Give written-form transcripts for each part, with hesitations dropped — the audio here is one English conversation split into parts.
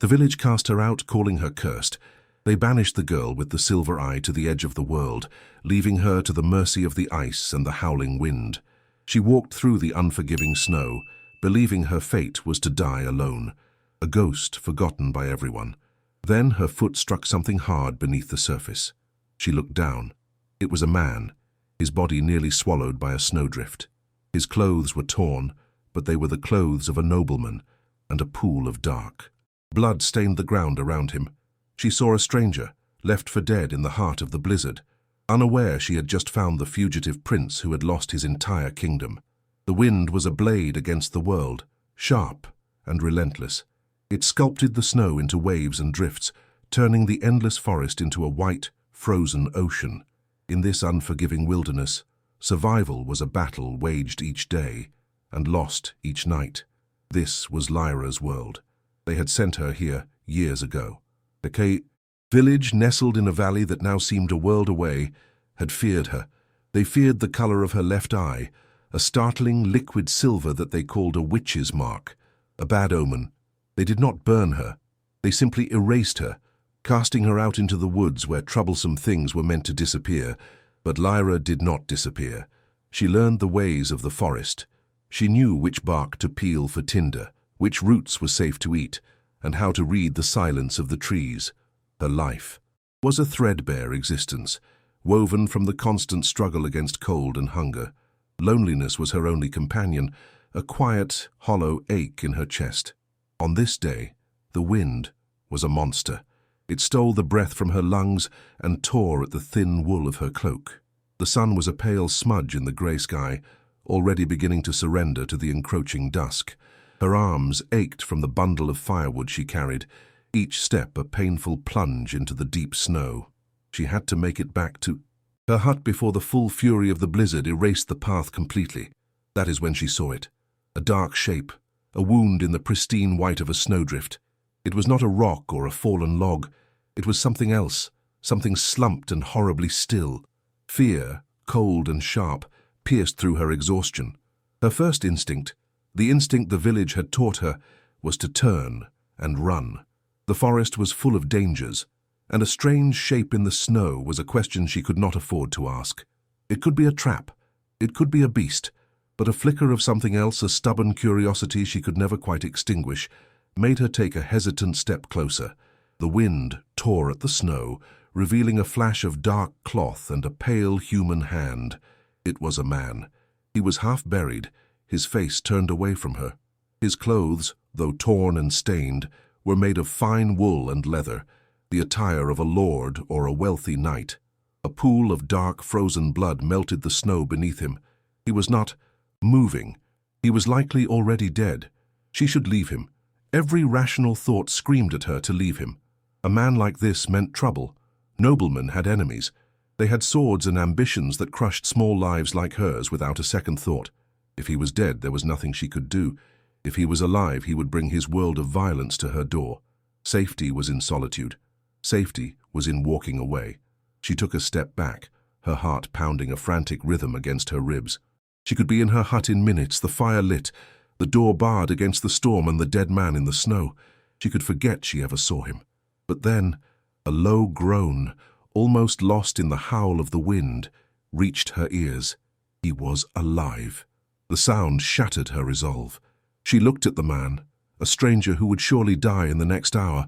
The village cast her out, calling her cursed. They banished the girl with the silver eye to the edge of the world, leaving her to the mercy of the ice and the howling wind. She walked through the unforgiving snow, believing her fate was to die alone, a ghost forgotten by everyone. Then her foot struck something hard beneath the surface. She looked down. It was a man, his body nearly swallowed by a snowdrift. His clothes were torn, but they were the clothes of a nobleman, and a pool of dark blood stained the ground around him. She saw a stranger, left for dead in the heart of the blizzard. Unaware, she had just found the fugitive prince who had lost his entire kingdom. The wind was a blade against the world, sharp and relentless. It sculpted the snow into waves and drifts, turning the endless forest into a white, frozen ocean. In this unforgiving wilderness, survival was a battle waged each day and lost each night. This was Lyra's world. They had sent her here years ago. The village, nestled in a valley that now seemed a world away, had feared her. They feared the color of her left eye, a startling liquid silver that they called a witch's mark, a bad omen. They did not burn her. They simply erased her, casting her out into the woods where troublesome things were meant to disappear. But Lyra did not disappear. She learned the ways of the forest. She knew which bark to peel for tinder, which roots were safe to eat, and how to read the silence of the trees. Her life was a threadbare existence, woven from the constant struggle against cold and hunger. Loneliness was her only companion, a quiet, hollow ache in her chest. On this day, the wind was a monster. It stole the breath from her lungs and tore at the thin wool of her cloak. The sun was a pale smudge in the grey sky, already beginning to surrender to the encroaching dusk. Her arms ached from the bundle of firewood she carried, each step a painful plunge into the deep snow. She had to make it back to her hut before the full fury of the blizzard erased the path completely. That is when she saw it. A dark shape, a wound in the pristine white of a snowdrift. It was not a rock or a fallen log. It was something else, something slumped and horribly still. Fear, cold and sharp, pierced through her exhaustion. Her first instinct, the instinct the village had taught her, was to turn and run. The forest was full of dangers, and a strange shape in the snow was a question she could not afford to ask. It could be a trap, it could be a beast, but a flicker of something else, a stubborn curiosity she could never quite extinguish, made her take a hesitant step closer. The wind tore at the snow, revealing a flash of dark cloth and a pale human hand. It was a man. He was half buried, his face turned away from her. His clothes, though torn and stained, were made of fine wool and leather, the attire of a lord or a wealthy knight. A pool of dark, frozen blood melted the snow beneath him. He was not moving. He was likely already dead. She should leave him. Every rational thought screamed at her to leave him. A man like this meant trouble. Noblemen had enemies. They had swords and ambitions that crushed small lives like hers without a second thought. If he was dead, there was nothing she could do. If he was alive, he would bring his world of violence to her door. Safety was in solitude. Safety was in walking away. She took a step back, her heart pounding a frantic rhythm against her ribs. She could be in her hut in minutes, the fire lit, the door barred against the storm and the dead man in the snow. She could forget she ever saw him. But then, a low groan, almost lost in the howl of the wind, reached her ears. He was alive. The sound shattered her resolve. She looked at the man, a stranger who would surely die in the next hour,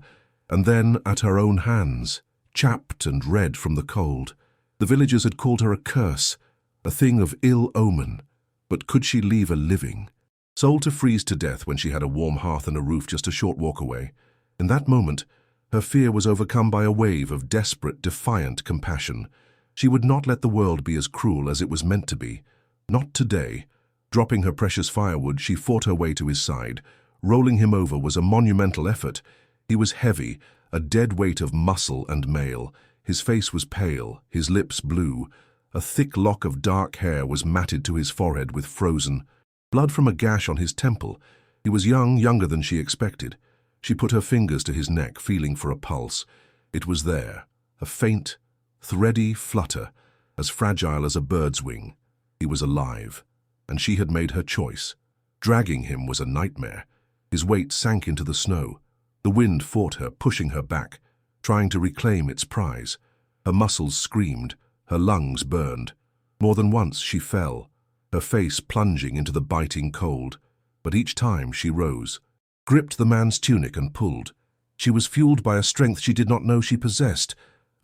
and then at her own hands, chapped and red from the cold. The villagers had called her a curse, a thing of ill omen. But could she leave a living soul to freeze to death when she had a warm hearth and a roof just a short walk away? In that moment, her fear was overcome by a wave of desperate, defiant compassion. She would not let the world be as cruel as it was meant to be. Not today. Dropping her precious firewood, she fought her way to his side. Rolling him over was a monumental effort. He was heavy, a dead weight of muscle and mail. His face was pale, his lips blue. A thick lock of dark hair was matted to his forehead with frozen blood from a gash on his temple. He was young, younger than she expected. She put her fingers to his neck, feeling for a pulse. It was there, a faint, thready flutter, as fragile as a bird's wing. He was alive, and she had made her choice. Dragging him was a nightmare. His weight sank into the snow. The wind fought her, pushing her back, trying to reclaim its prize. Her muscles screamed, her lungs burned. More than once she fell, her face plunging into the biting cold. But each time she rose, gripped the man's tunic and pulled. She was fueled by a strength she did not know she possessed,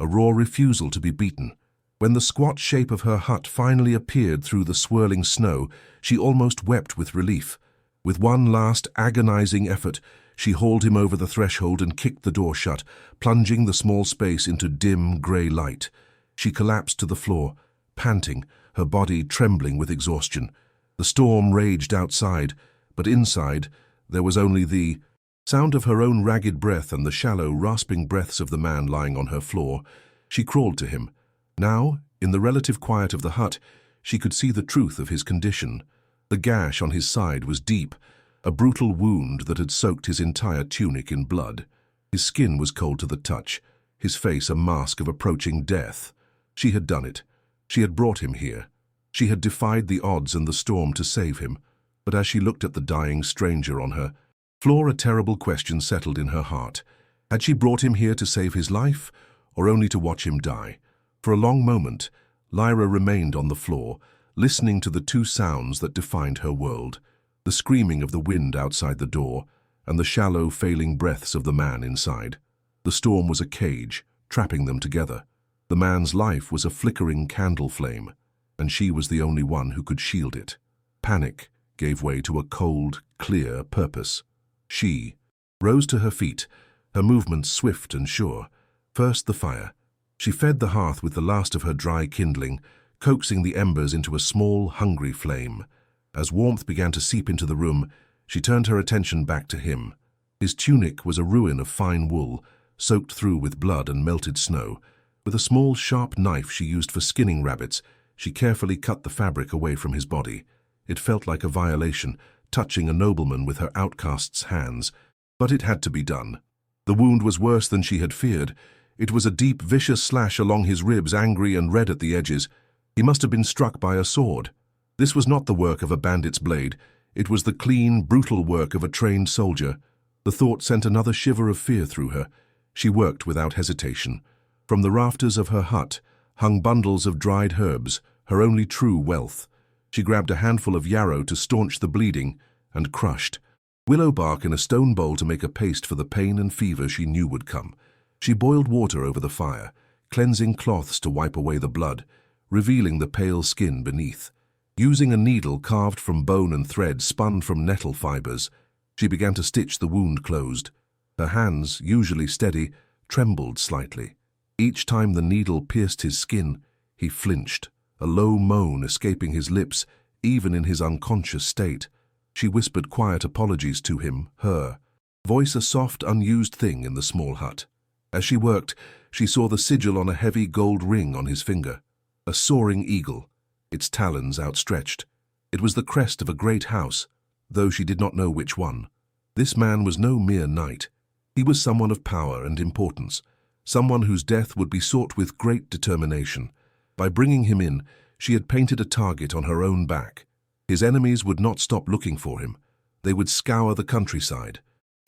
a raw refusal to be beaten. When the squat shape of her hut finally appeared through the swirling snow, she almost wept with relief. With one last agonizing effort, she hauled him over the threshold and kicked the door shut, plunging the small space into dim, grey light. She collapsed to the floor, panting, her body trembling with exhaustion. The storm raged outside, but inside there was only the sound of her own ragged breath and the shallow, rasping breaths of the man lying on her floor. She crawled to him. Now, in the relative quiet of the hut, she could see the truth of his condition. The gash on his side was deep, a brutal wound that had soaked his entire tunic in blood. His skin was cold to the touch, his face a mask of approaching death. She had done it. She had brought him here. She had defied the odds and the storm to save him. But as she looked at the dying stranger on her floor, a terrible question settled in her heart. Had she brought him here to save his life, or only to watch him die? For a long moment, Lyra remained on the floor, listening to the two sounds that defined her world, the screaming of the wind outside the door and the shallow, failing breaths of the man inside. The storm was a cage, trapping them together. The man's life was a flickering candle flame, and she was the only one who could shield it. Panic gave way to a cold, clear purpose. She rose to her feet, her movements swift and sure. First the fire. She fed the hearth with the last of her dry kindling, coaxing the embers into a small, hungry flame. As warmth began to seep into the room, she turned her attention back to him. His tunic was a ruin of fine wool, soaked through with blood and melted snow. With a small, sharp knife she used for skinning rabbits, she carefully cut the fabric away from his body. It felt like a violation, touching a nobleman with her outcast's hands, but it had to be done. The wound was worse than she had feared. It was a deep, vicious slash along his ribs, angry and red at the edges. He must have been struck by a sword. This was not the work of a bandit's blade. It was the clean, brutal work of a trained soldier. The thought sent another shiver of fear through her. She worked without hesitation. From the rafters of her hut hung bundles of dried herbs, her only true wealth. She grabbed a handful of yarrow to staunch the bleeding and crushed willow bark in a stone bowl to make a paste for the pain and fever she knew would come. She boiled water over the fire, cleansing cloths to wipe away the blood, revealing the pale skin beneath. Using a needle carved from bone and thread spun from nettle fibers, she began to stitch the wound closed. Her hands, usually steady, trembled slightly. Each time the needle pierced his skin, he flinched, a low moan escaping his lips, even in his unconscious state. She whispered quiet apologies to him, her voice a soft, unused thing in the small hut. As she worked, she saw the sigil on a heavy gold ring on his finger, a soaring eagle, its talons outstretched. It was the crest of a great house, though she did not know which one. This man was no mere knight. He was someone of power and importance, someone whose death would be sought with great determination. By bringing him in, she had painted a target on her own back. His enemies would not stop looking for him. They would scour the countryside,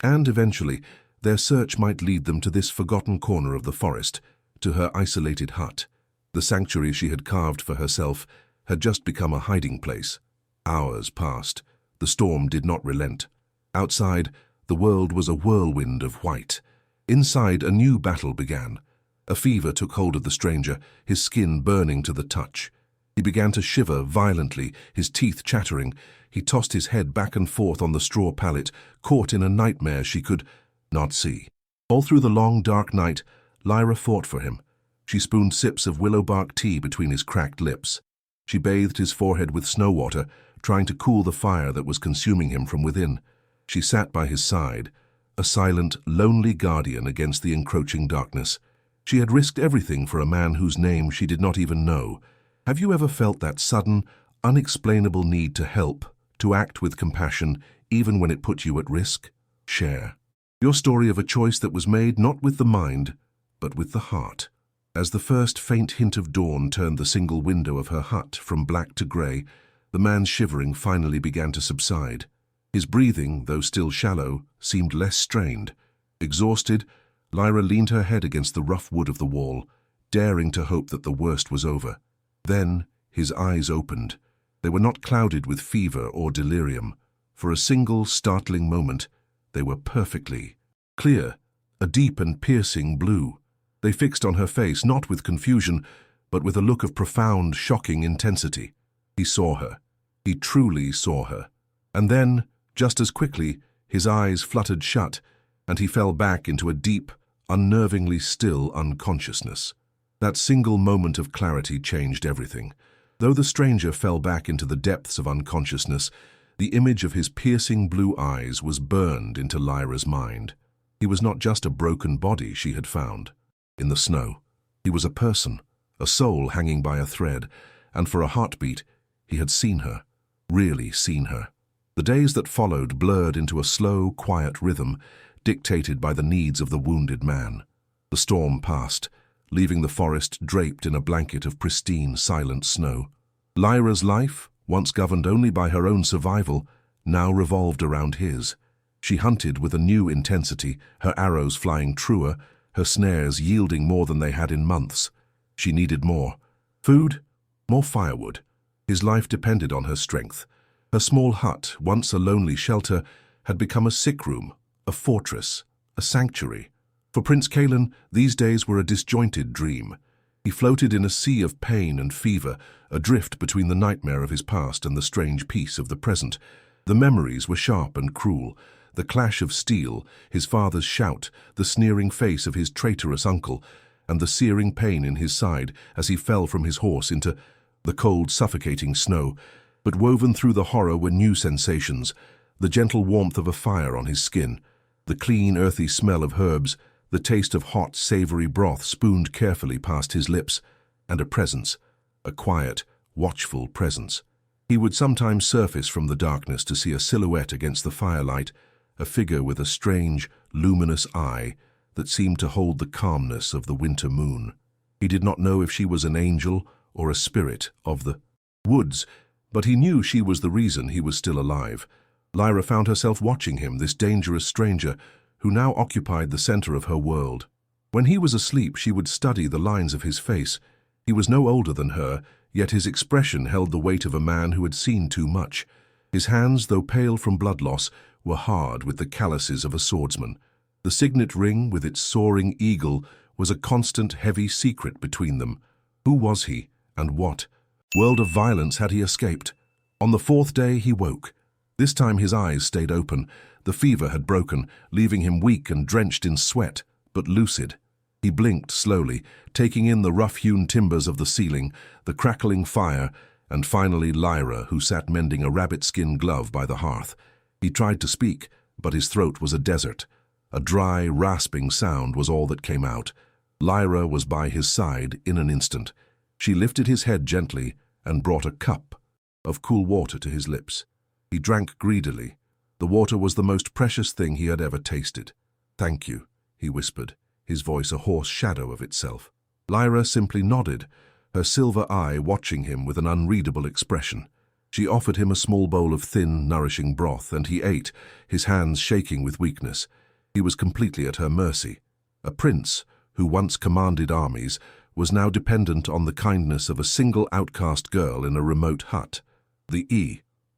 and eventually their search might lead them to this forgotten corner of the forest, to her isolated hut. The sanctuary she had carved for herself had just become a hiding place. Hours passed. The storm did not relent. Outside, the world was a whirlwind of white. Inside, a new battle began. A fever took hold of the stranger, his skin burning to the touch. He began to shiver violently, his teeth chattering. He tossed his head back and forth on the straw pallet, caught in a nightmare she could not see. All through the long, dark night, Lyra fought for him. She spooned sips of willow bark tea between his cracked lips. She bathed his forehead with snow water, trying to cool the fire that was consuming him from within. She sat by his side, a silent, lonely guardian against the encroaching darkness. She had risked everything for a man whose name she did not even know. Have you ever felt that sudden, unexplainable need to help, to act with compassion, even when it put you at risk? Share your story of a choice that was made not with the mind, but with the heart. As the first faint hint of dawn turned the single window of her hut from black to grey, the man's shivering finally began to subside. His breathing, though still shallow, seemed less strained. Exhausted, Lyra leaned her head against the rough wood of the wall, daring to hope that the worst was over. Then his eyes opened. They were not clouded with fever or delirium. For a single, startling moment, they were perfectly clear, a deep and piercing blue. They fixed on her face, not with confusion, but with a look of profound, shocking intensity. He saw her. He truly saw her. And then, just as quickly, his eyes fluttered shut, and he fell back into a deep, unnervingly still unconsciousness. That single moment of clarity changed everything. Though the stranger fell back into the depths of unconsciousness, the image of his piercing blue eyes was burned into Lyra's mind. He was not just a broken body she had found in the snow. He was a person, a soul hanging by a thread, and for a heartbeat, he had seen her, really seen her. The days that followed blurred into a slow, quiet rhythm, dictated by the needs of the wounded man. The storm passed, leaving the forest draped in a blanket of pristine, silent snow. Lyra's life, once governed only by her own survival, now revolved around his. She hunted with a new intensity, her arrows flying truer, her snares yielding more than they had in months. She needed more food, more firewood. His life depended on her strength. Her small hut, once a lonely shelter, had become a sick room, a fortress, a sanctuary. For Prince Kaelan, these days were a disjointed dream. He floated in a sea of pain and fever, adrift between the nightmare of his past and the strange peace of the present. The memories were sharp and cruel. The clash of steel, his father's shout, the sneering face of his traitorous uncle, and the searing pain in his side as he fell from his horse into the cold, suffocating snow. But woven through the horror were new sensations, the gentle warmth of a fire on his skin, the clean, earthy smell of herbs, the taste of hot, savory broth spooned carefully past his lips, and a presence, a quiet, watchful presence. He would sometimes surface from the darkness to see a silhouette against the firelight, a figure with a strange, luminous eye that seemed to hold the calmness of the winter moon. He did not know if she was an angel or a spirit of the woods, but he knew she was the reason he was still alive. Lyra found herself watching him, this dangerous stranger, who now occupied the center of her world. When he was asleep, she would study the lines of his face. He was no older than her, yet his expression held the weight of a man who had seen too much. His hands, though pale from blood loss, were hard with the calluses of a swordsman. The signet ring, with its soaring eagle, was a constant, heavy secret between them. Who was he, and what world of violence had he escaped? On the fourth day he woke. This time his eyes stayed open. The fever had broken, leaving him weak and drenched in sweat, but lucid. He blinked slowly, taking in the rough-hewn timbers of the ceiling, the crackling fire, and finally Lyra, who sat mending a rabbit-skin glove by the hearth. He tried to speak, but his throat was a desert. A dry, rasping sound was all that came out. Lyra was by his side in an instant. She lifted his head gently and brought a cup of cool water to his lips. He drank greedily. The water was the most precious thing he had ever tasted. "Thank you," he whispered, his voice a hoarse shadow of itself. Lyra simply nodded, her silver eye watching him with an unreadable expression. She offered him a small bowl of thin, nourishing broth, and he ate, his hands shaking with weakness. He was completely at her mercy. A prince, who once commanded armies, was now dependent on the kindness of a single outcast girl in a remote hut.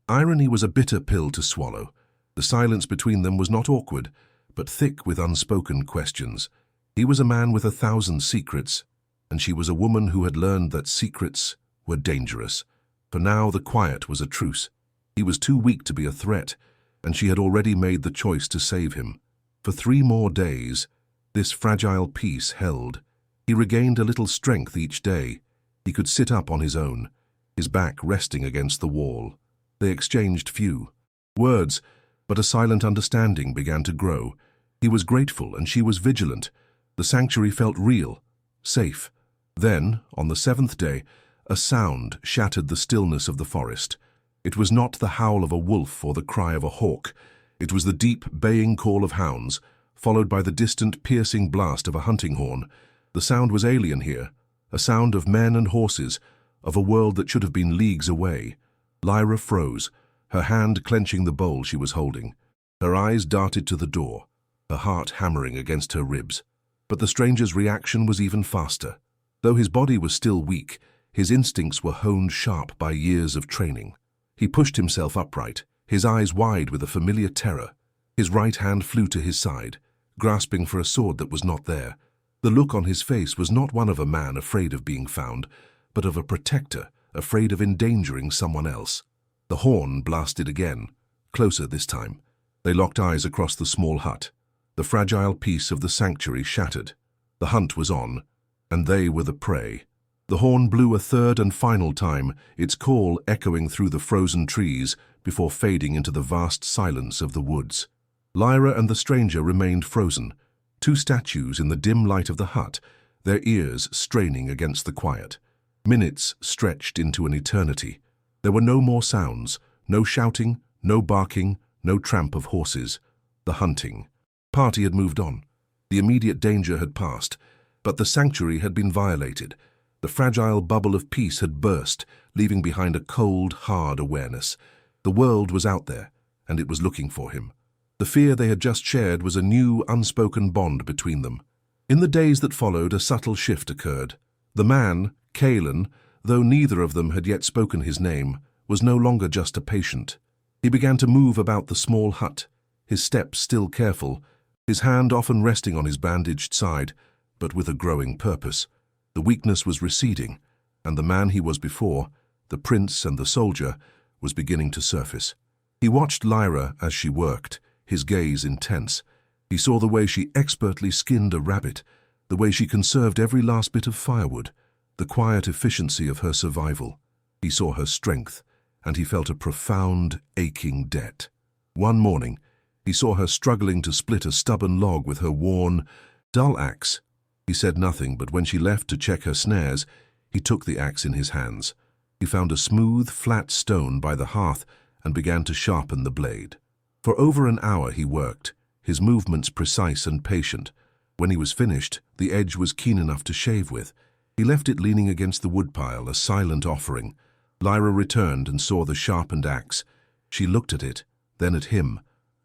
Irony was a bitter pill to swallow. The silence between them was not awkward, but thick with unspoken questions. He was a man with 1,000 secrets, and she was a woman who had learned that secrets were dangerous. For now the quiet was a truce. He was too weak to be a threat, and she had already made the choice to save him. For 3 more days, this fragile peace held. He regained a little strength each day. He could sit up on his own, his back resting against the wall. They exchanged few words, but a silent understanding began to grow. He was grateful and she was vigilant. The sanctuary felt real, safe. Then, on the 7th day, a sound shattered the stillness of the forest. It was not the howl of a wolf or the cry of a hawk. It was the deep, baying call of hounds, followed by the distant, piercing blast of a hunting horn. The sound was alien here, a sound of men and horses, of a world that should have been leagues away. Lyra froze, her hand clenching the bowl she was holding. Her eyes darted to the door. her heart hammering against her ribs. But the stranger's reaction was even faster. Though his body was still weak, his instincts were honed sharp by years of training. He pushed himself upright, his eyes wide with a familiar terror. His right hand flew to his side, grasping for a sword that was not there. The look on his face was not one of a man afraid of being found, but of a protector, afraid of endangering someone else. The horn blasted again, closer this time. They locked eyes across the small hut. The fragile peace of the sanctuary shattered. The hunt was on, and they were the prey. The horn blew a third and final time, its call echoing through the frozen trees before fading into the vast silence of the woods. Lyra and the stranger remained frozen, two statues in the dim light of the hut, their ears straining against the quiet. Minutes stretched into an eternity. There were no more sounds, no shouting, no barking, no tramp of horses. The hunting party had moved on. The immediate danger had passed, but the sanctuary had been violated. The fragile bubble of peace had burst, leaving behind a cold, hard awareness. The world was out there, and it was looking for him. The fear they had just shared was a new, unspoken bond between them. In the days that followed, a subtle shift occurred. The man, Kaelan, though neither of them had yet spoken his name, was no longer just a patient. He began to move about the small hut, his steps still careful, his hand often resting on his bandaged side, but with a growing purpose. The weakness was receding, and the man he was before, the prince and the soldier, was beginning to surface. He watched Lyra as she worked, his gaze intense. He saw the way she expertly skinned a rabbit, the way she conserved every last bit of firewood, the quiet efficiency of her survival. He saw her strength, and he felt a profound, aching debt. One morning, he saw her struggling to split a stubborn log with her worn, dull axe. He said nothing, but when she left to check her snares, he took the axe in his hands. He found a smooth, flat stone by the hearth and began to sharpen the blade. For over an hour he worked, his movements precise and patient. When he was finished, the edge was keen enough to shave with. He left it leaning against the woodpile, a silent offering. Lyra returned and saw the sharpened axe. She looked at it, then at him.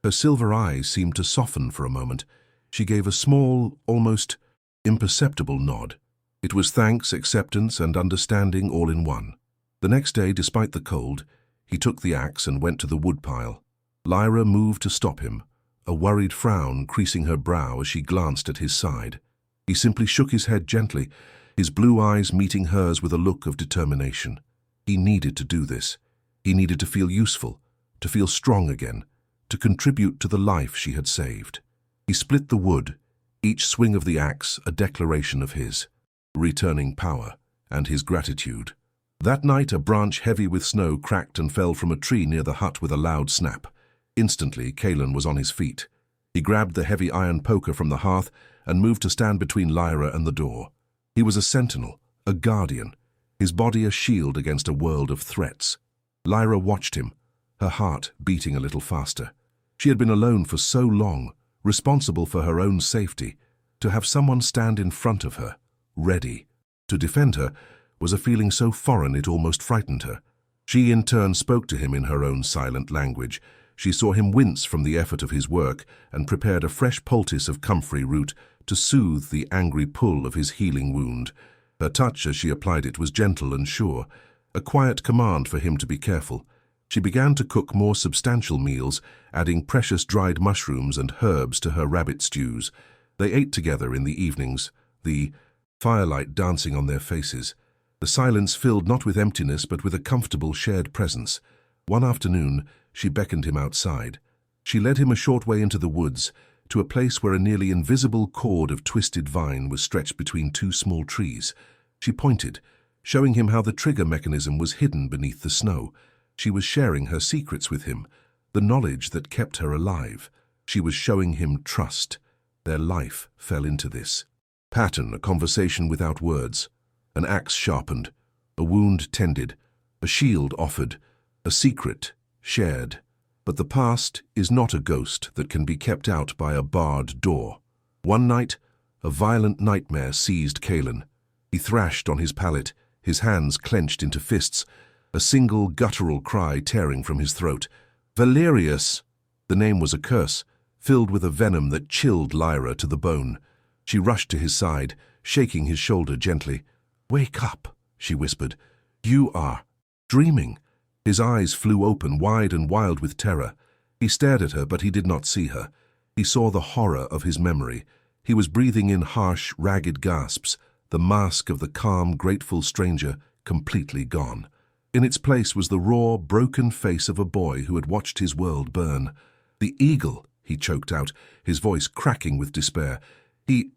Her silver eyes seemed to soften for a moment. She gave a small, almost imperceptible nod. It was thanks, acceptance, and understanding all in one. The next day, despite the cold, he took the axe and went to the woodpile. Lyra moved to stop him, a worried frown creasing her brow as she glanced at his side. He simply shook his head gently, his blue eyes meeting hers with a look of determination. He needed to do this. He needed to feel useful, to feel strong again, to contribute to the life she had saved. He split the wood, each swing of the axe a declaration of his returning power and his gratitude. That night, a branch heavy with snow cracked and fell from a tree near the hut with a loud snap. Instantly, Kaelan was on his feet. He grabbed the heavy iron poker from the hearth and moved to stand between Lyra and the door. He was a sentinel, a guardian, his body a shield against a world of threats. Lyra watched him, her heart beating a little faster. She had been alone for so long, responsible for her own safety. To have someone stand in front of her, ready to defend her, was a feeling so foreign it almost frightened her. She in turn spoke to him in her own silent language. She saw him wince from the effort of his work and prepared a fresh poultice of comfrey root to soothe the angry pull of his healing wound. Her touch as she applied it was gentle and sure, a quiet command for him to be careful. She began to cook more substantial meals, adding precious dried mushrooms and herbs to her rabbit stews. They ate together in the evenings, the firelight dancing on their faces. The silence filled not with emptiness but with a comfortable shared presence. One afternoon, she beckoned him outside. She led him a short way into the woods, to a place where a nearly invisible cord of twisted vine was stretched between two small trees. She pointed, showing him how the trigger mechanism was hidden beneath the snow. She was sharing her secrets with him, the knowledge that kept her alive. She was showing him trust. Their life fell into this pattern, a conversation without words, an axe sharpened, a wound tended, a shield offered, a secret shared. But the past is not a ghost that can be kept out by a barred door. One night, a violent nightmare seized Kaelan. He thrashed on his pallet, his hands clenched into fists, a single guttural cry tearing from his throat. Valerius! The name was a curse, filled with a venom that chilled Lyra to the bone. She rushed to his side, shaking his shoulder gently. "Wake up," she whispered. "You are dreaming." His eyes flew open, wide and wild with terror. He stared at her, but he did not see her. He saw the horror of his memory. He was breathing in harsh, ragged gasps, the mask of the calm, grateful stranger completely gone. In its place was the raw, broken face of a boy who had watched his world burn. "The eagle," he choked out, his voice cracking with despair. He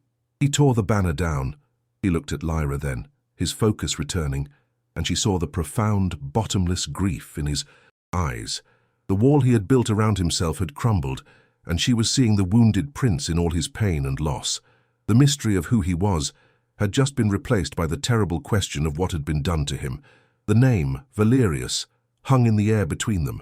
tore the banner down." He looked at Lyra then, his focus returning, and she saw the profound, bottomless grief in his eyes. The wall he had built around himself had crumbled, and she was seeing the wounded prince in all his pain and loss. The mystery of who he was had just been replaced by the terrible question of what had been done to him. The name, Valerius, hung in the air between them,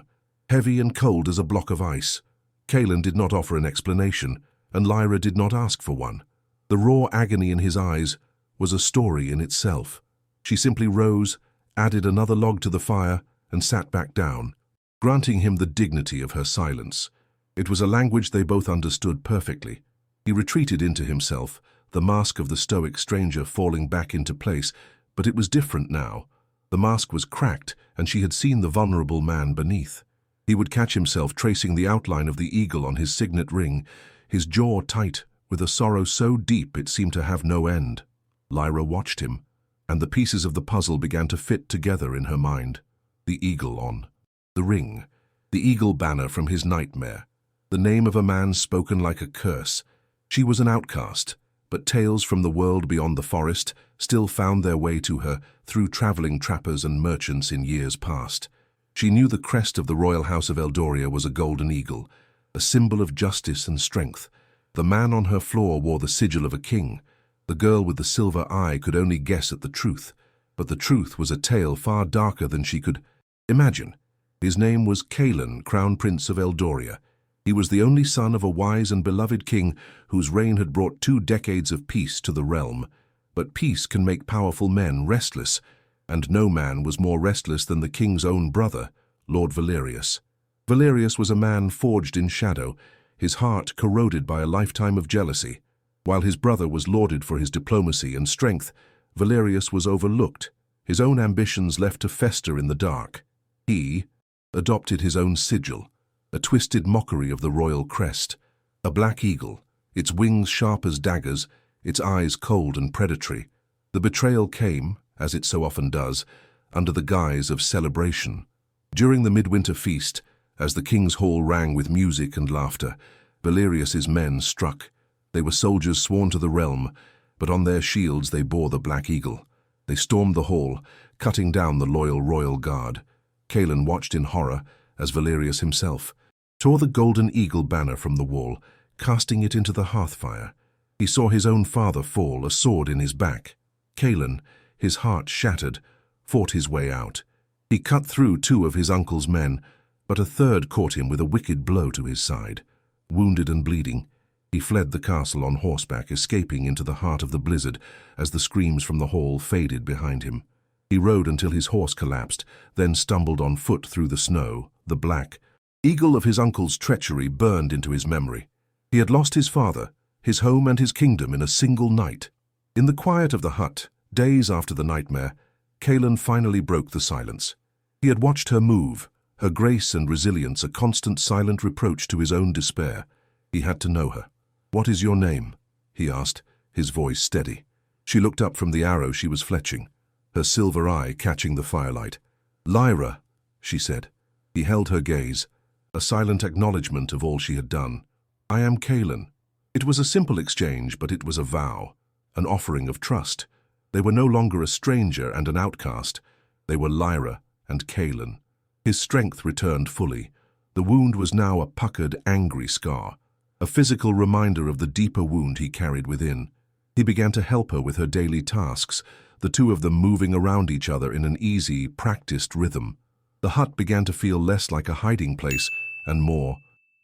heavy and cold as a block of ice. Kaelan did not offer an explanation, and Lyra did not ask for one. The raw agony in his eyes was a story in itself. She simply rose, added another log to the fire, and sat back down, granting him the dignity of her silence. It was a language they both understood perfectly. He retreated into himself, the mask of the stoic stranger falling back into place, but it was different now. The mask was cracked, and she had seen the vulnerable man beneath. He would catch himself tracing the outline of the eagle on his signet ring, his jaw tight, with a sorrow so deep it seemed to have no end. Lyra watched him, and the pieces of the puzzle began to fit together in her mind. The eagle on the ring, the eagle banner from his nightmare, the name of a man spoken like a curse. She was an outcast, but tales from the world beyond the forest still found their way to her through traveling trappers and merchants in years past. She knew the crest of the royal house of Eldoria was a golden eagle, a symbol of justice and strength. The man on her floor wore the sigil of a king. The girl with the silver eye could only guess at the truth, but the truth was a tale far darker than she could imagine. His name was Kaelan, Crown Prince of Eldoria. He was the only son of a wise and beloved king whose reign had brought 2 decades of peace to the realm. But peace can make powerful men restless, and no man was more restless than the king's own brother, Lord Valerius. Valerius was a man forged in shadow, his heart corroded by a lifetime of jealousy. While his brother was lauded for his diplomacy and strength, Valerius was overlooked, his own ambitions left to fester in the dark. He adopted his own sigil, a twisted mockery of the royal crest, a black eagle, its wings sharp as daggers, its eyes cold and predatory. The betrayal came, as it so often does, under the guise of celebration. During the midwinter feast, as the king's hall rang with music and laughter, Valerius's men struck. They were soldiers sworn to the realm, but on their shields they bore the black eagle. They stormed the hall, cutting down the loyal royal guard. Kaelan watched in horror as Valerius himself tore the golden eagle banner from the wall, casting it into the hearthfire. He saw his own father fall, a sword in his back. Kaelan, his heart shattered, fought his way out. He cut through 2 of his uncle's men, but a third caught him with a wicked blow to his side. Wounded and bleeding, he fled the castle on horseback, escaping into the heart of the blizzard as the screams from the hall faded behind him. He rode until his horse collapsed, then stumbled on foot through the snow. The black eagle of his uncle's treachery burned into his memory. He had lost his father, his home and his kingdom in a single night. In the quiet of the hut, days after the nightmare, Kaelan finally broke the silence. He had watched her move, her grace and resilience a constant silent reproach to his own despair. He had to know her. "What is your name?" he asked, his voice steady. She looked up from the arrow she was fletching, her silver eye catching the firelight. "Lyra," she said. He held her gaze, a silent acknowledgement of all she had done. "I am Kaelan." It was a simple exchange, but it was a vow, an offering of trust. They were no longer a stranger and an outcast. They were Lyra and Kaelan. His strength returned fully. The wound was now a puckered, angry scar, a physical reminder of the deeper wound he carried within. He began to help her with her daily tasks, the 2 of them moving around each other in an easy, practiced rhythm. The hut began to feel less like a hiding place and more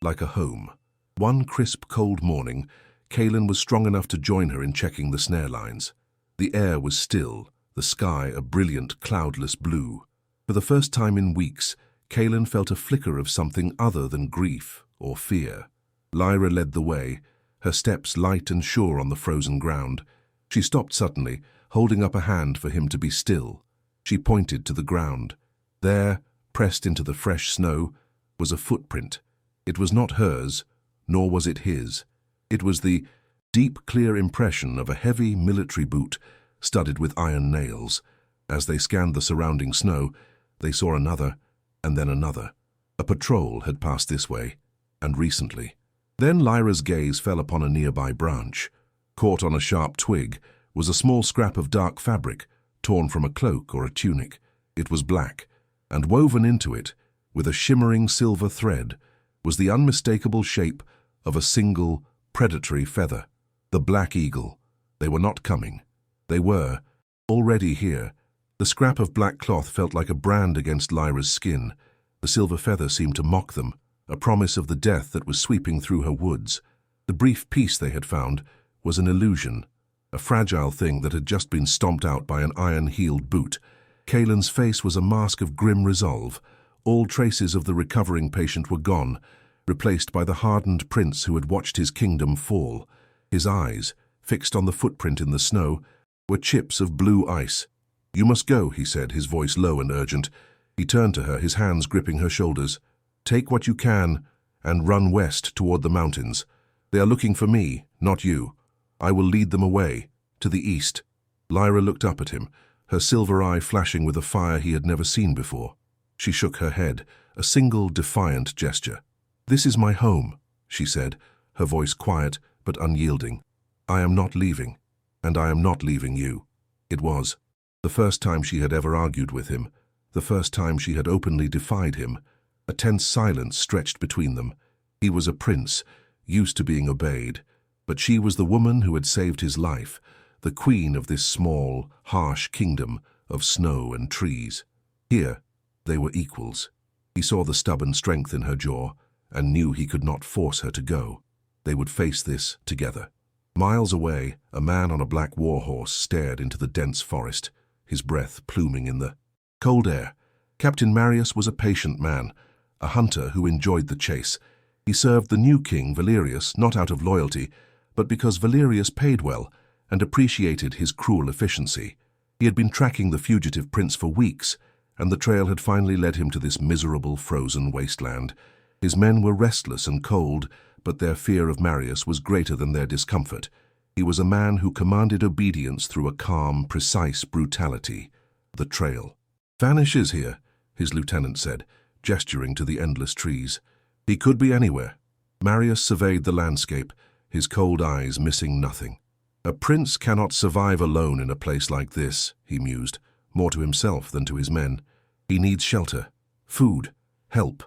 like a home. One crisp, cold morning, Kaelan was strong enough to join her in checking the snare lines. The air was still, the sky a brilliant, cloudless blue. For the first time in weeks, Kaelan felt a flicker of something other than grief or fear. Lyra led the way, her steps light and sure on the frozen ground. She stopped suddenly, holding up a hand for him to be still. She pointed to the ground. There, pressed into the fresh snow, was a footprint. It was not hers, nor was it his. It was the deep, clear impression of a heavy military boot studded with iron nails. As they scanned the surrounding snow, they saw another, and then another. A patrol had passed this way, and recently. Then Lyra's gaze fell upon a nearby branch. Caught on a sharp twig was a small scrap of dark fabric, torn from a cloak or a tunic. It was black, and woven into it, with a shimmering silver thread, was the unmistakable shape of a single, predatory feather. The black eagle. They were not coming. They were already here. The scrap of black cloth felt like a brand against Lyra's skin. The silver feather seemed to mock them, a promise of the death that was sweeping through her woods. The brief peace they had found was an illusion, a fragile thing that had just been stomped out by an iron-heeled boot. Kaelan's face was a mask of grim resolve. All traces of the recovering patient were gone, replaced by the hardened prince who had watched his kingdom fall. His eyes, fixed on the footprint in the snow, were chips of blue ice. "You must go," he said, his voice low and urgent. He turned to her, his hands gripping her shoulders. "Take what you can and run west toward the mountains. They are looking for me, not you. I will lead them away, to the east." Lyra looked up at him, her silver eye flashing with a fire he had never seen before. She shook her head, a single defiant gesture. "This is my home," she said, her voice quiet but unyielding. "I am not leaving, and I am not leaving you." It was the first time she had ever argued with him, the first time she had openly defied him. A tense silence stretched between them. He was a prince, used to being obeyed, but she was the woman who had saved his life, the queen of this small, harsh kingdom of snow and trees. Here, they were equals. He saw the stubborn strength in her jaw and knew he could not force her to go. They would face this together. Miles away, a man on a black war horse stared into the dense forest, his breath pluming in the cold air. Captain Marius was a patient man, a hunter who enjoyed the chase. He served the new king, Valerius, not out of loyalty, but because Valerius paid well and appreciated his cruel efficiency. He had been tracking the fugitive prince for weeks, and the trail had finally led him to this miserable, frozen wasteland. His men were restless and cold, but their fear of Marius was greater than their discomfort. He was a man who commanded obedience through a calm, precise brutality. The trail. "Vanish is here," his lieutenant said, gesturing to the endless trees. He could be anywhere. Marius surveyed the landscape, his cold eyes missing nothing. "A prince cannot survive alone in a place like this," he mused, more to himself than to his men. "He needs shelter, food, help."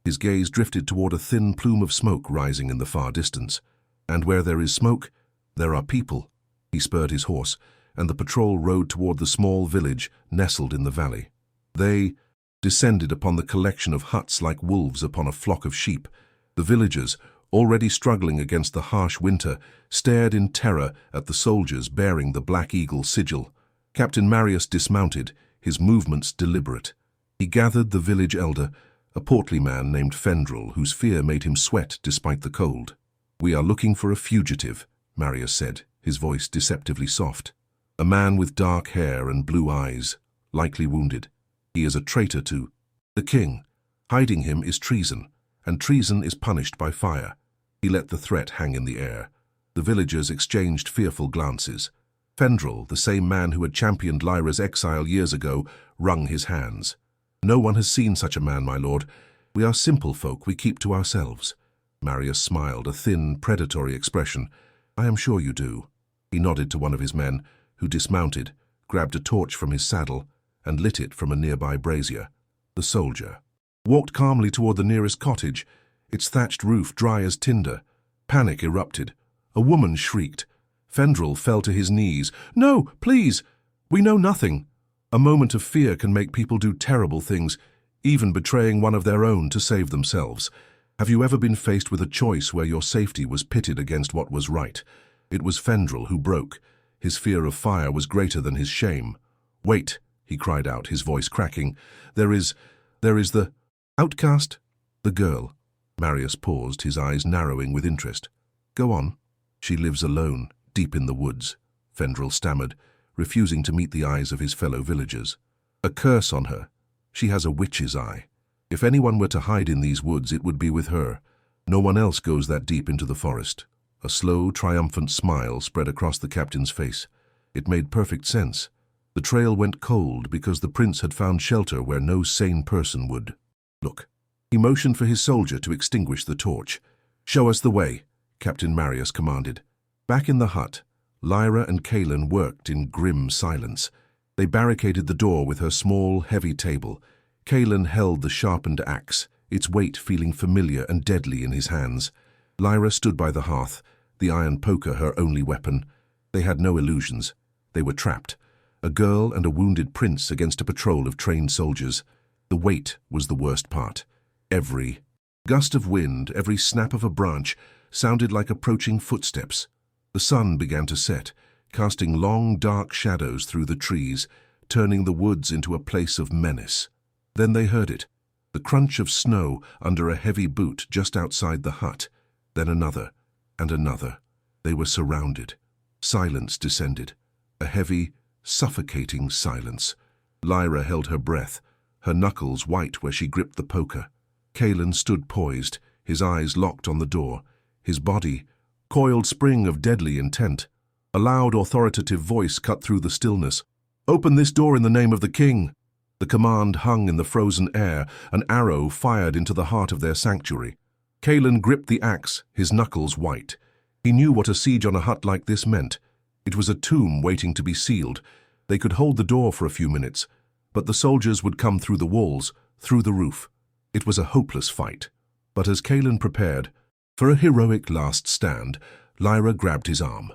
His gaze drifted toward a thin plume of smoke rising in the far distance. "And where there is smoke, there are people." He spurred his horse, and the patrol rode toward the small village nestled in the valley. They descended upon the collection of huts like wolves upon a flock of sheep. The villagers, already struggling against the harsh winter, stared in terror at the soldiers bearing the Black Eagle sigil. Captain Marius dismounted, his movements deliberate. He gathered the village elder, a portly man named Fendrel, whose fear made him sweat despite the cold. "We are looking for a fugitive," Marius said, his voice deceptively soft. "A man with dark hair and blue eyes, likely wounded. He is a traitor to the king. Hiding him is treason, and treason is punished by fire." He let the threat hang in the air. The villagers exchanged fearful glances. Fendrel, the same man who had championed Lyra's exile years ago, wrung his hands. "No one has seen such a man, my lord. We are simple folk, we keep to ourselves." Marius smiled, a thin, predatory expression. "I am sure you do." He nodded to one of his men, who dismounted, grabbed a torch from his saddle, and lit it from a nearby brazier. The soldier walked calmly toward the nearest cottage, its thatched roof dry as tinder. Panic erupted. A woman shrieked. Fendrel fell to his knees. "No, please! We know nothing." A moment of fear can make people do terrible things, even betraying one of their own to save themselves. Have you ever been faced with a choice where your safety was pitted against what was right? It was Fendrel who broke. His fear of fire was greater than his shame. "Wait," he cried out, his voice cracking. There is the outcast, the girl. Marius paused, his eyes narrowing with interest. Go on. She lives alone, deep in the woods, Fendrel stammered, refusing to meet the eyes of his fellow villagers. A curse on her. She has a witch's eye. If anyone were to hide in these woods, it would be with her. No one else goes that deep into the forest. A slow, triumphant smile spread across the captain's face. It made perfect sense. The trail went cold because the prince had found shelter where no sane person would. Look. He motioned for his soldier to extinguish the torch. Show us the way, Captain Marius commanded. Back in the hut, Lyra and Kaelan worked in grim silence. They barricaded the door with her small, heavy table. Kaelan held the sharpened axe, its weight feeling familiar and deadly in his hands. Lyra stood by the hearth, the iron poker her only weapon. They had no illusions. They were trapped. A girl and a wounded prince against a patrol of trained soldiers. The weight was the worst part. Every gust of wind, every snap of a branch, sounded like approaching footsteps. The sun began to set, casting long, dark shadows through the trees, turning the woods into a place of menace. Then they heard it, the crunch of snow under a heavy boot just outside the hut. Then another, and another. They were surrounded. Silence descended, a heavy, suffocating silence. Lyra held her breath, her knuckles white where she gripped the poker. Kaelan stood poised, his eyes locked on the door, his body, coiled spring of deadly intent. A loud, authoritative voice cut through the stillness. "Open this door in the name of the king!" The command hung in the frozen air, an arrow fired into the heart of their sanctuary. Kaelan gripped the axe, his knuckles white. He knew what a siege on a hut like this meant. It was a tomb waiting to be sealed. They could hold the door for a few minutes, but the soldiers would come through the walls, through the roof. It was a hopeless fight. But as Kaelan prepared for a heroic last stand, Lyra grabbed his arm.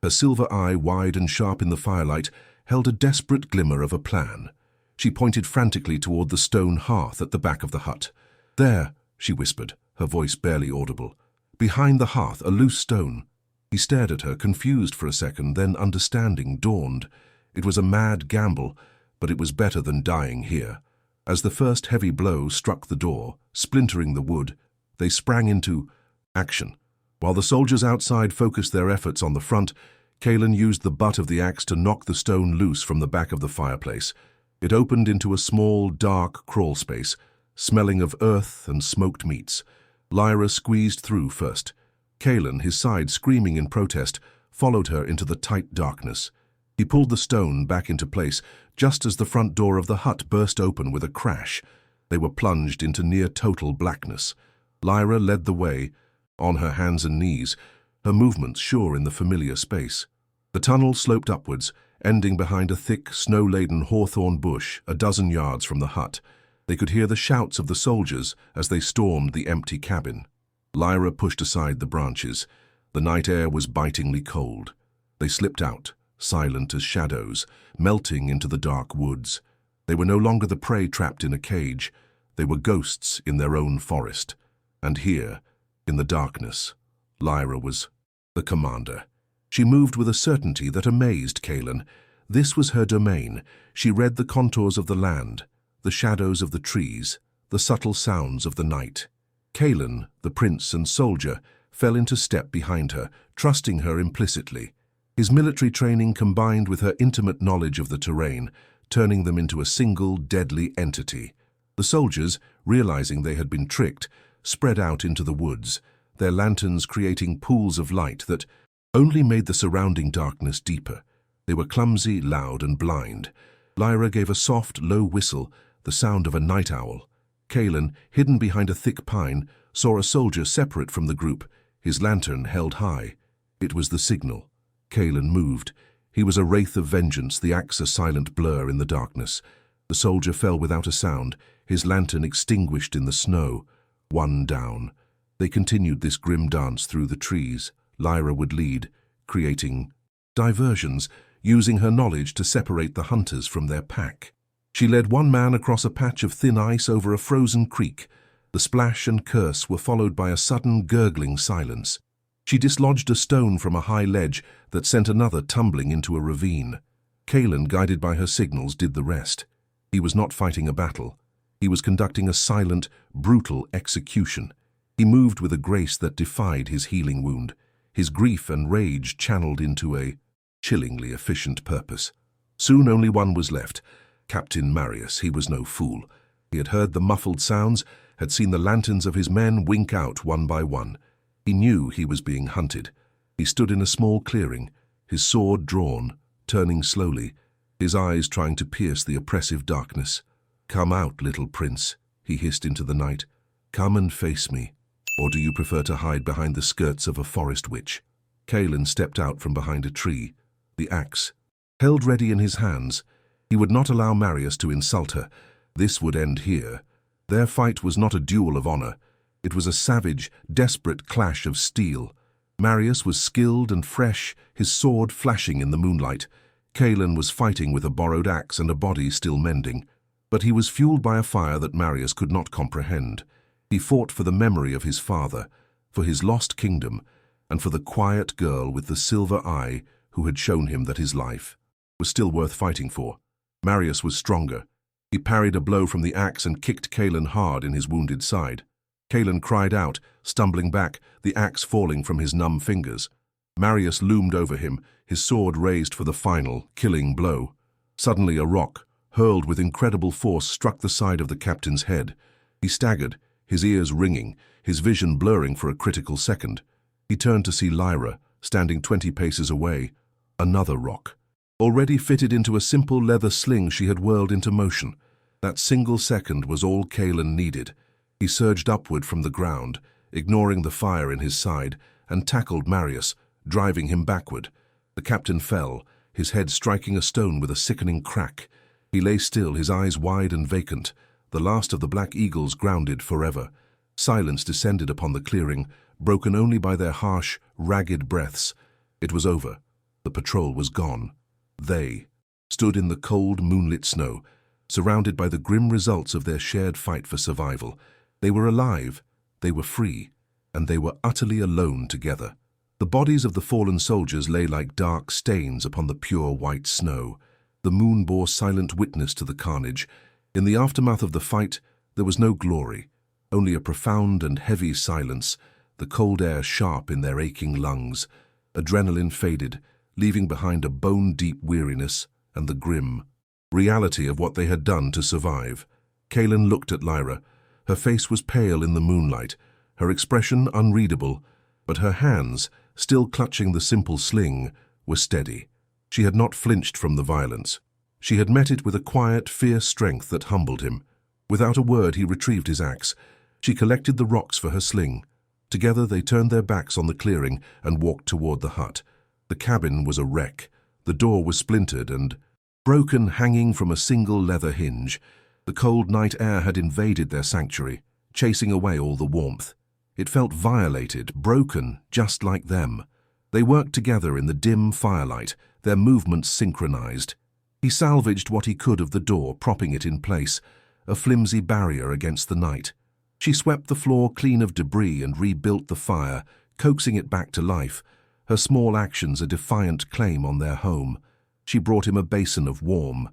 Her silver eye, wide and sharp in the firelight, held a desperate glimmer of a plan. She pointed frantically toward the stone hearth at the back of the hut. "There," she whispered, her voice barely audible. "Behind the hearth, a loose stone." He stared at her, confused for a second, then understanding dawned. It was a mad gamble, but it was better than dying here. As the first heavy blow struck the door, splintering the wood, they sprang into action. While the soldiers outside focused their efforts on the front, Kaelan used the butt of the axe to knock the stone loose from the back of the fireplace. It opened into a small, dark crawl space, smelling of earth and smoked meats. Lyra squeezed through first. Kaelan, his side screaming in protest, followed her into the tight darkness. He pulled the stone back into place just as the front door of the hut burst open with a crash. They were plunged into near-total blackness. Lyra led the way, on her hands and knees, her movements sure in the familiar space. The tunnel sloped upwards, ending behind a thick, snow-laden hawthorn bush a dozen yards from the hut. They could hear the shouts of the soldiers as they stormed the empty cabin. Lyra pushed aside the branches. The night air was bitingly cold. They slipped out, silent as shadows, melting into the dark woods. They were no longer the prey trapped in a cage. They were ghosts in their own forest. And here, in the darkness, Lyra was the commander. She moved with a certainty that amazed Kaelan. This was her domain. She read the contours of the land, the shadows of the trees, the subtle sounds of the night. Kaelan, the prince and soldier, fell into step behind her, trusting her implicitly. His military training combined with her intimate knowledge of the terrain, turning them into a single, deadly entity. The soldiers, realizing they had been tricked, spread out into the woods, their lanterns creating pools of light that only made the surrounding darkness deeper. They were clumsy, loud, and blind. Lyra gave a soft, low whistle, the sound of a night owl. Kaelan, hidden behind a thick pine, saw a soldier separate from the group, his lantern held high. It was the signal. Kaelan moved. He was a wraith of vengeance, the axe a silent blur in the darkness. The soldier fell without a sound, his lantern extinguished in the snow. One down. They continued this grim dance through the trees. Lyra would lead, creating diversions, using her knowledge to separate the hunters from their pack. She led one man across a patch of thin ice over a frozen creek. The splash and curse were followed by a sudden gurgling silence. She dislodged a stone from a high ledge that sent another tumbling into a ravine. Kaelan, guided by her signals, did the rest. He was not fighting a battle. He was conducting a silent, brutal execution. He moved with a grace that defied his healing wound, his grief and rage channeled into a chillingly efficient purpose. Soon only one was left, Captain Marius. He was no fool. He had heard the muffled sounds, had seen the lanterns of his men wink out one by one. He knew he was being hunted. He stood in a small clearing, his sword drawn, turning slowly, his eyes trying to pierce the oppressive darkness. "Come out, little prince," he hissed into the night. "Come and face me. Or do you prefer to hide behind the skirts of a forest witch?" Kaelan stepped out from behind a tree, the axe held ready in his hands. He would not allow Marius to insult her. This would end here. Their fight was not a duel of honor. It was a savage, desperate clash of steel. Marius was skilled and fresh, his sword flashing in the moonlight. Kaelan was fighting with a borrowed axe and a body still mending. But he was fueled by a fire that Marius could not comprehend. He fought for the memory of his father, for his lost kingdom, and for the quiet girl with the silver eye who had shown him that his life was still worth fighting for. Marius was stronger. He parried a blow from the axe and kicked Kaelan hard in his wounded side. Kaelan cried out, stumbling back, the axe falling from his numb fingers. Marius loomed over him, his sword raised for the final, killing blow. Suddenly a rock, hurled with incredible force, struck the side of the captain's head. He staggered, his ears ringing, his vision blurring for a critical second. He turned to see Lyra, standing 20 paces away. Another rock, already fitted into a simple leather sling she had whirled into motion. That single second was all Kaelan needed. He surged upward from the ground, ignoring the fire in his side, and tackled Marius, driving him backward. The captain fell, his head striking a stone with a sickening crack. He lay still, his eyes wide and vacant, the last of the black eagles grounded forever. Silence descended upon the clearing, broken only by their harsh, ragged breaths. It was over. The patrol was gone. They stood in the cold, moonlit snow, surrounded by the grim results of their shared fight for survival. They were alive, they were free, and they were utterly alone together. The bodies of the fallen soldiers lay like dark stains upon the pure white snow. The moon bore silent witness to the carnage. In the aftermath of the fight, there was no glory, only a profound and heavy silence, the cold air sharp in their aching lungs. Adrenaline faded, leaving behind a bone-deep weariness and the grim reality of what they had done to survive. Kaelan looked at Lyra. Her face was pale in the moonlight, her expression unreadable, but her hands, still clutching the simple sling, were steady. She had not flinched from the violence. She had met it with a quiet, fierce strength that humbled him. Without a word, he retrieved his axe. She collected the rocks for her sling. Together they turned their backs on the clearing and walked toward the hut. The cabin was a wreck. The door was splintered and broken, hanging from a single leather hinge. The cold night air had invaded their sanctuary, chasing away all the warmth. It felt violated, broken, just like them. They worked together in the dim firelight, their movements synchronized. He salvaged what he could of the door, propping it in place, a flimsy barrier against the night. She swept the floor clean of debris and rebuilt the fire, coaxing it back to life, her small actions a defiant claim on their home. She brought him a basin of warm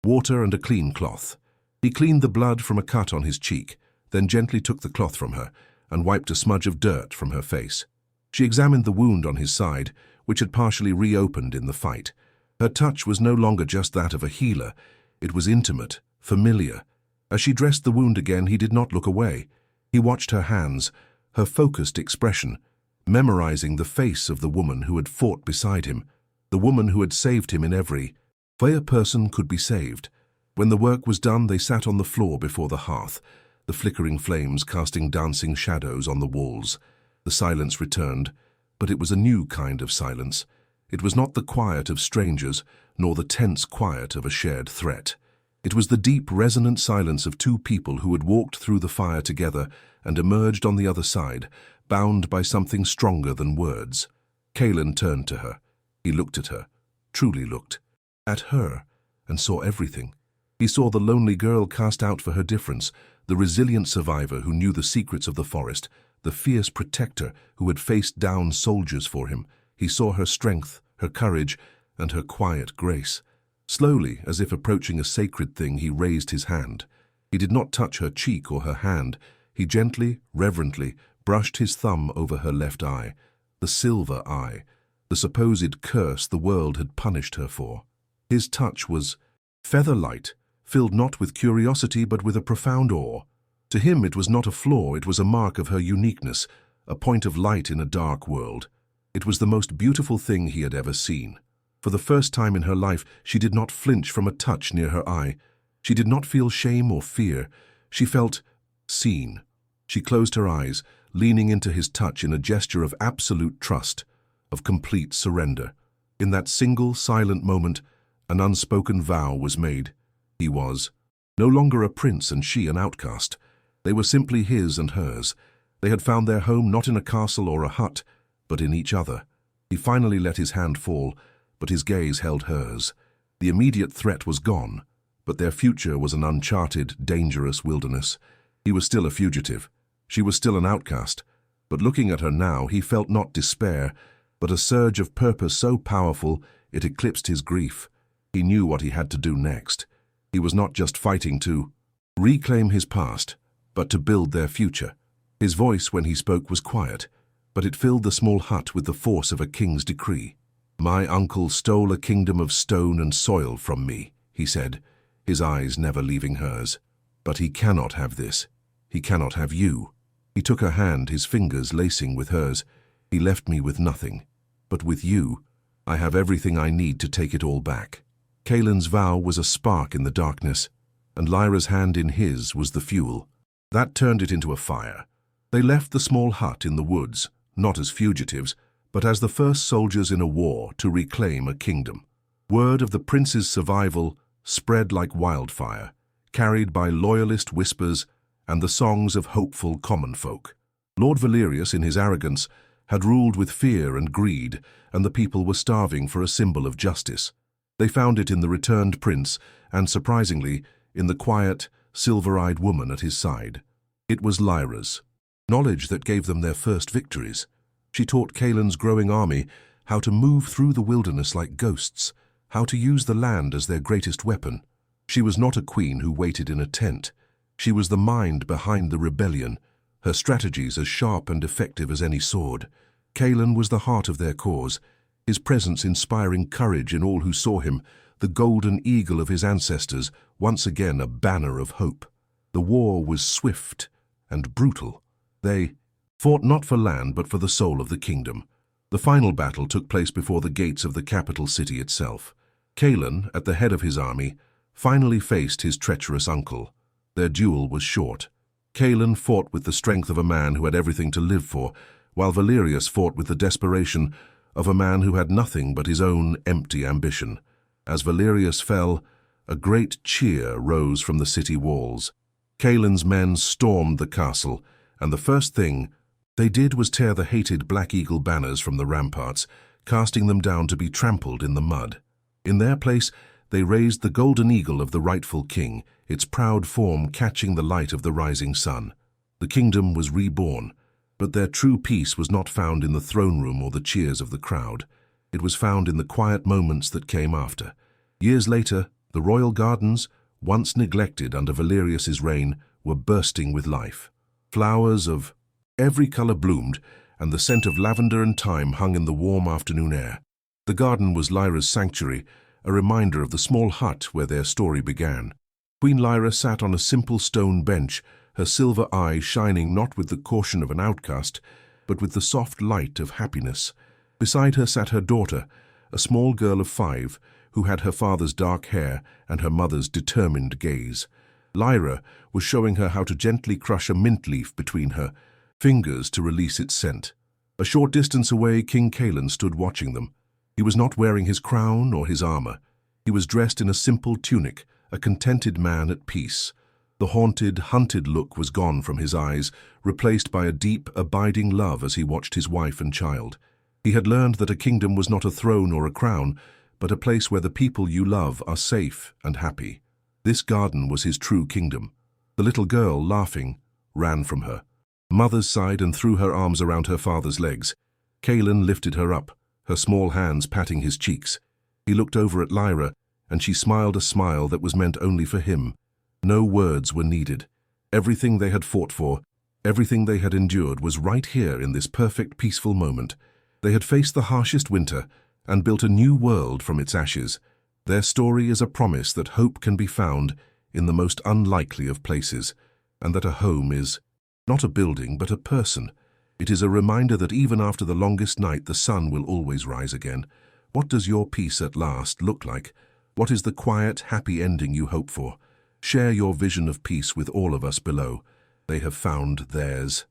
water and a clean cloth. He cleaned the blood from a cut on his cheek, then gently took the cloth from her and wiped a smudge of dirt from her face. She examined the wound on his side, which had partially reopened in the fight. Her touch was no longer just that of a healer. It was intimate, familiar. As she dressed the wound again, he did not look away. He watched her hands, her focused expression, memorizing the face of the woman who had fought beside him, the woman who had saved him in every way a person could be saved. When the work was done, they sat on the floor before the hearth, the flickering flames casting dancing shadows on the walls. The silence returned, but it was a new kind of silence. It was not the quiet of strangers, nor the tense quiet of a shared threat. It was the deep, resonant silence of two people who had walked through the fire together and emerged on the other side, bound by something stronger than words. Kaelan turned to her. He looked at her, truly looked, at her, and saw everything. He saw the lonely girl cast out for her difference, the resilient survivor who knew the secrets of the forest, the fierce protector who had faced down soldiers for him. He saw her strength, her courage, and her quiet grace. Slowly, as if approaching a sacred thing, he raised his hand. He did not touch her cheek or her hand. He gently, reverently, brushed his thumb over her left eye, the silver eye, the supposed curse the world had punished her for. His touch was feather-light, filled not with curiosity but with a profound awe. To him it was not a flaw, it was a mark of her uniqueness, a point of light in a dark world. It was the most beautiful thing he had ever seen. For the first time in her life, she did not flinch from a touch near her eye. She did not feel shame or fear. She felt seen. She closed her eyes, leaning into his touch in a gesture of absolute trust, of complete surrender. In that single, silent moment, an unspoken vow was made. He was no longer a prince and she an outcast. They were simply his and hers. They had found their home not in a castle or a hut, but in each other. He finally let his hand fall, but his gaze held hers. The immediate threat was gone, but their future was an uncharted, dangerous wilderness. He was still a fugitive. She was still an outcast. But looking at her now, he felt not despair, but a surge of purpose so powerful it eclipsed his grief. He knew what he had to do next. He was not just fighting to reclaim his past, but to build their future. His voice, when he spoke, was quiet, but it filled the small hut with the force of a king's decree. "My uncle stole a kingdom of stone and soil from me," he said, his eyes never leaving hers. "But he cannot have this. He cannot have you." He took her hand, his fingers lacing with hers. "He left me with nothing. But with you, I have everything I need to take it all back." Kaelan's vow was a spark in the darkness, and Lyra's hand in his was the fuel. That turned it into a fire. They left the small hut in the woods, not as fugitives, but as the first soldiers in a war to reclaim a kingdom. Word of the prince's survival spread like wildfire, carried by loyalist whispers and the songs of hopeful common folk. Lord Valerius, in his arrogance, had ruled with fear and greed, and the people were starving for a symbol of justice. They found it in the returned prince, and surprisingly, in the quiet, silver-eyed woman at his side. It was Lyra's knowledge that gave them their first victories. She taught Kaelan's growing army how to move through the wilderness like ghosts, how to use the land as their greatest weapon. She was not a queen who waited in a tent. She was the mind behind the rebellion, her strategies as sharp and effective as any sword. Kaelan was the heart of their cause, his presence inspiring courage in all who saw him, the golden eagle of his ancestors, once again a banner of hope. The war was swift and brutal. They fought not for land but for the soul of the kingdom. The final battle took place before the gates of the capital city itself. Kaelan, at the head of his army, finally faced his treacherous uncle. Their duel was short. Kaelan fought with the strength of a man who had everything to live for, while Valerius fought with the desperation of a man who had nothing but his own empty ambition. As Valerius fell, a great cheer rose from the city walls. Kaelan's men stormed the castle, and the first thing they did was tear the hated Black Eagle banners from the ramparts, casting them down to be trampled in the mud. In their place, they raised the golden eagle of the rightful king, its proud form catching the light of the rising sun. The kingdom was reborn, but their true peace was not found in the throne room or the cheers of the crowd. It was found in the quiet moments that came after. Years later, the royal gardens, once neglected under Valerius's reign, were bursting with life. Flowers of every color bloomed, and the scent of lavender and thyme hung in the warm afternoon air. The garden was Lyra's sanctuary, a reminder of the small hut where their story began. Queen Lyra sat on a simple stone bench, her silver eye shining not with the caution of an outcast, but with the soft light of happiness. Beside her sat her daughter, a small girl of 5, who had her father's dark hair and her mother's determined gaze. Lyra was showing her how to gently crush a mint leaf between her fingers to release its scent. A short distance away, King Kaelan stood watching them. He was not wearing his crown or his armor. He was dressed in a simple tunic, a contented man at peace. The haunted, hunted look was gone from his eyes, replaced by a deep, abiding love as he watched his wife and child. He had learned that a kingdom was not a throne or a crown, but a place where the people you love are safe and happy. This garden was his true kingdom. The little girl, laughing, ran from her mother's side and threw her arms around her father's legs. Kaelan lifted her up, her small hands patting his cheeks. He looked over at Lyra, and she smiled a smile that was meant only for him. No words were needed. Everything they had fought for, Everything they had endured was right here in this perfect, peaceful moment. They had faced the harshest winter and built a new world from its ashes. Their story is a promise that hope can be found in the most unlikely of places, and that a home is not a building but a person. It is a reminder that even after the longest night, the sun will always rise again. What does your peace at last look like? What is the quiet, happy ending you hope for? Share your vision of peace with all of us below. They have found theirs.